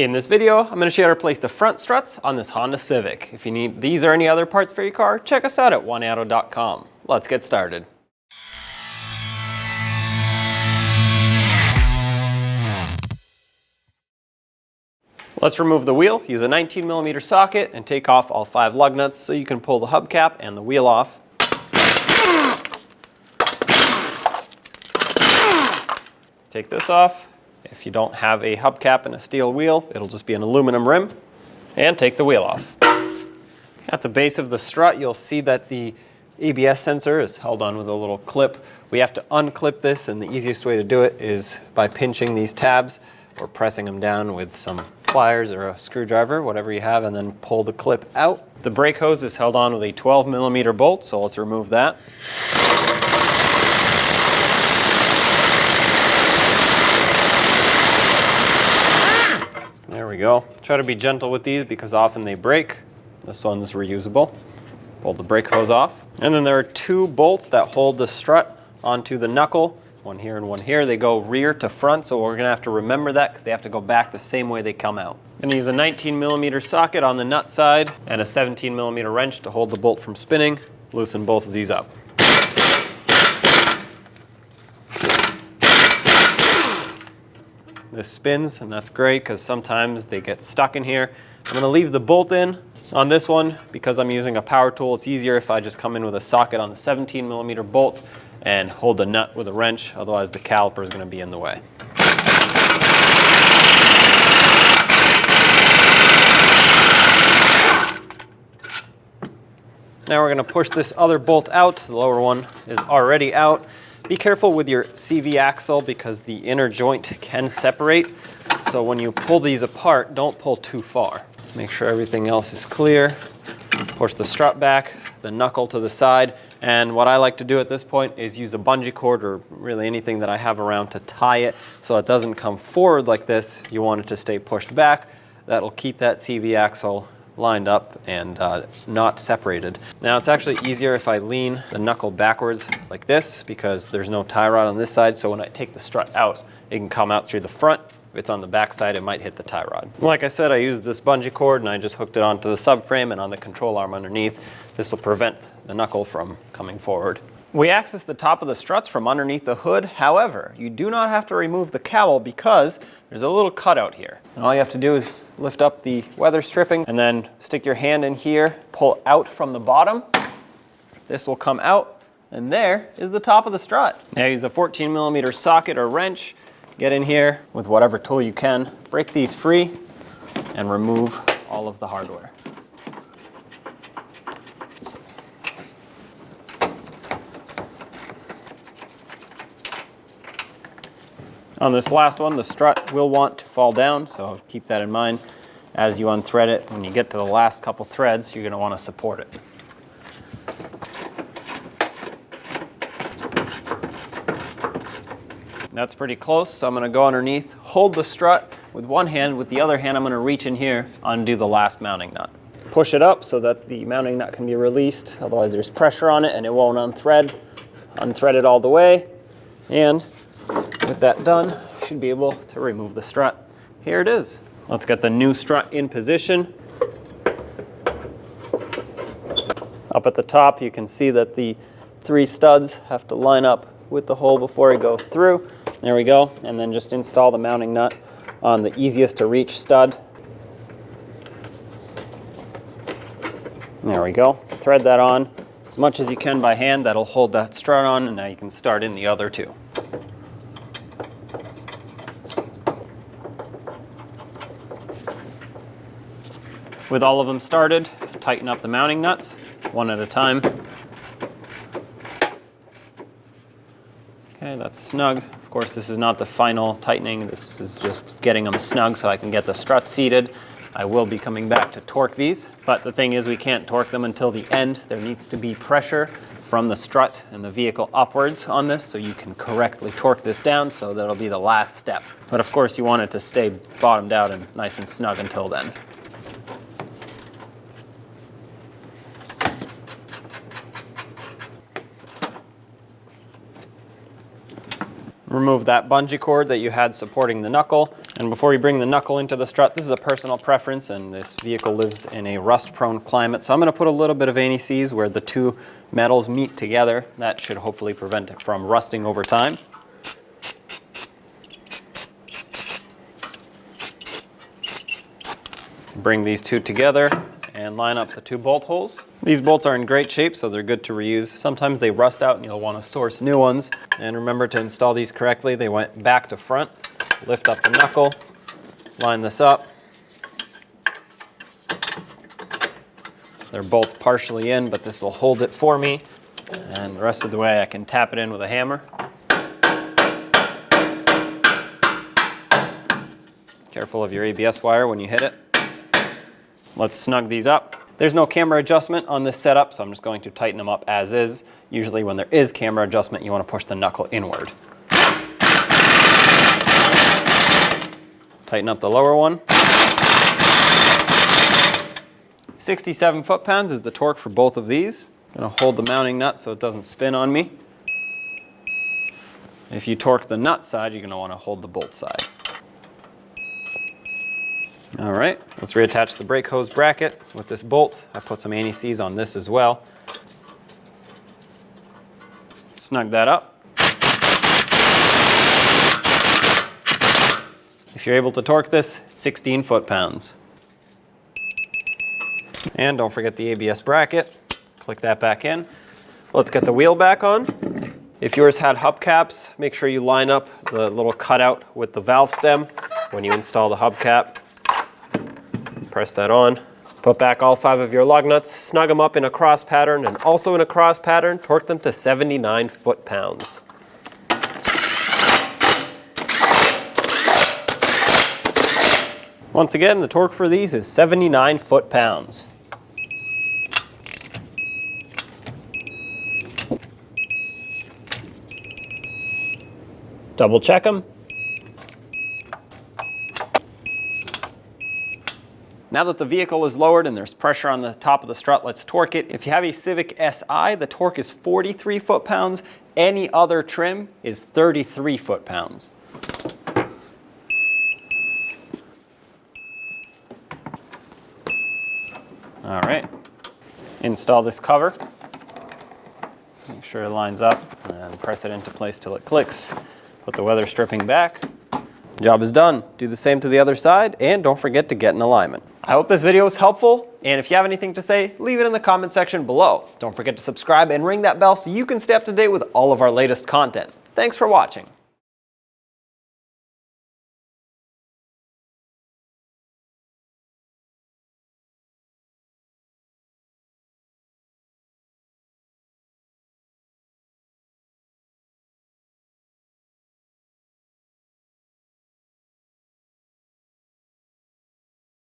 In this video, I'm going to show you how to replace the front struts on this Honda Civic. If you need these or any other parts for your car, check us out at oneauto.com. Let's get started. Let's remove the wheel. Use a 19mm socket and take off all 5 lug nuts so you can pull the hubcap and the wheel off. Take this off. If you don't have a hubcap and a steel wheel, it'll just be an aluminum rim. And take the wheel off. At the base of the strut, you'll see that the ABS sensor is held on with a little clip. We have to unclip this, and the easiest way to do it is by pinching these tabs or pressing them down with some pliers or a screwdriver, whatever you have, and then pull the clip out. The brake hose is held on with a 12mm bolt, so let's remove that. There we go. Try to be gentle with these because often they break. This one's reusable. Pull the brake hose off. And then there are 2 bolts that hold the strut onto the knuckle. One here and one here. They go rear to front, so we're going to have to remember that because they have to go back the same way they come out. I'm going to use a 19mm socket on the nut side and a 17mm wrench to hold the bolt from spinning. Loosen both of these up. This spins, and that's great because sometimes they get stuck in here. I'm going to leave the bolt in on this one because I'm using a power tool. It's easier if I just come in with a socket on the 17mm bolt and hold the nut with a wrench, otherwise the caliper is going to be in the way. Now we're going to push this other bolt out. The lower one is already out. Be careful with your CV axle because the inner joint can separate. So when you pull these apart, don't pull too far. Make sure everything else is clear. Push the strut back, the knuckle to the side. And what I like to do at this point is use a bungee cord or really anything that I have around to tie it so it doesn't come forward like this. You want it to stay pushed back. That'll keep that CV axle lined up and not separated. Now it's actually easier if I lean the knuckle backwards like this because there's no tie rod on this side, so when I take the strut out, it can come out through the front. If it's on the back side, it might hit the tie rod. Like I said, I used this bungee cord and I just hooked it onto the subframe and on the control arm underneath. This will prevent the knuckle from coming forward. We access the top of the struts from underneath the hood. However, you do not have to remove the cowl because there's a little cutout here. And all you have to do is lift up the weather stripping and then stick your hand in here, pull out from the bottom. This will come out, and there is the top of the strut. Now use a 14mm socket or wrench. Get in here with whatever tool you can, break these free, and remove all of the hardware. On this last one, the strut will want to fall down, so keep that in mind. As you unthread it, when you get to the last couple threads, you're going to want to support it. That's pretty close, so I'm going to go underneath, hold the strut with one hand. With the other hand, I'm going to reach in here, undo the last mounting nut. Push it up so that the mounting nut can be released, otherwise there's pressure on it and it won't unthread. Unthread it all the way, and with that done, you should be able to remove the strut. Here it is. Let's get the new strut in position. Up at the top, you can see that the 3 studs have to line up with the hole before it goes through. There we go. And then just install the mounting nut on the easiest to reach stud. There we go. Thread that on as much as you can by hand. That'll hold that strut on, and now you can start in the other 2. With all of them started, tighten up the mounting nuts one at a time. Okay, that's snug. Of course, this is not the final tightening. This is just getting them snug so I can get the struts seated. I will be coming back to torque these, but the thing is we can't torque them until the end. There needs to be pressure from the strut and the vehicle upwards on this so you can correctly torque this down, so that'll be the last step. But of course you want it to stay bottomed out and nice and snug until then. Remove that bungee cord that you had supporting the knuckle, And before we bring the knuckle into the strut, this is a personal preference, and this vehicle lives in a rust-prone climate, so I'm going to put a little bit of anti-seize where the two metals meet together. That should hopefully prevent it from rusting over time. Bring these two together and line up the two bolt holes. These bolts are in great shape, so they're good to reuse. Sometimes they rust out and you'll want to source new ones. And remember to install these correctly. They went back to front. Lift up the knuckle, line this up. They're both partially in, but this will hold it for me. And the rest of the way I can tap it in with a hammer. Careful of your ABS wire when you hit it. Let's snug these up. There's no camera adjustment on this setup, so I'm just going to tighten them up as is. Usually when there is camera adjustment, you want to push the knuckle inward. Tighten up the lower one. 67 foot-pounds is the torque for both of these. I'm going to hold the mounting nut so it doesn't spin on me. If you torque the nut side, you're going to want to hold the bolt side. All right, let's reattach the brake hose bracket with this bolt. I put some anti-seize on this as well. Snug that up. If you're able to torque this, 16 foot-pounds. And don't forget the ABS bracket. Click that back in. Let's get the wheel back on. If yours had hubcaps, make sure you line up the little cutout with the valve stem when you install the hubcap. Press that on. Put back all 5 of your lug nuts, snug them up in a cross pattern, and also in a cross pattern, torque them to 79 foot-pounds. Once again, the torque for these is 79 foot-pounds. Double check them. Now that the vehicle is lowered and there's pressure on the top of the strut, let's torque it. If you have a Civic Si, the torque is 43 foot-pounds. Any other trim is 33 foot-pounds. All right, install this cover. Make sure it lines up and press it into place till it clicks. Put the weather stripping back. Job is done. Do the same to the other side, and don't forget to get in alignment. I hope this video was helpful, and if you have anything to say, leave it in the comment section below. Don't forget to subscribe and ring that bell so you can stay up to date with all of our latest content. Thanks for watching.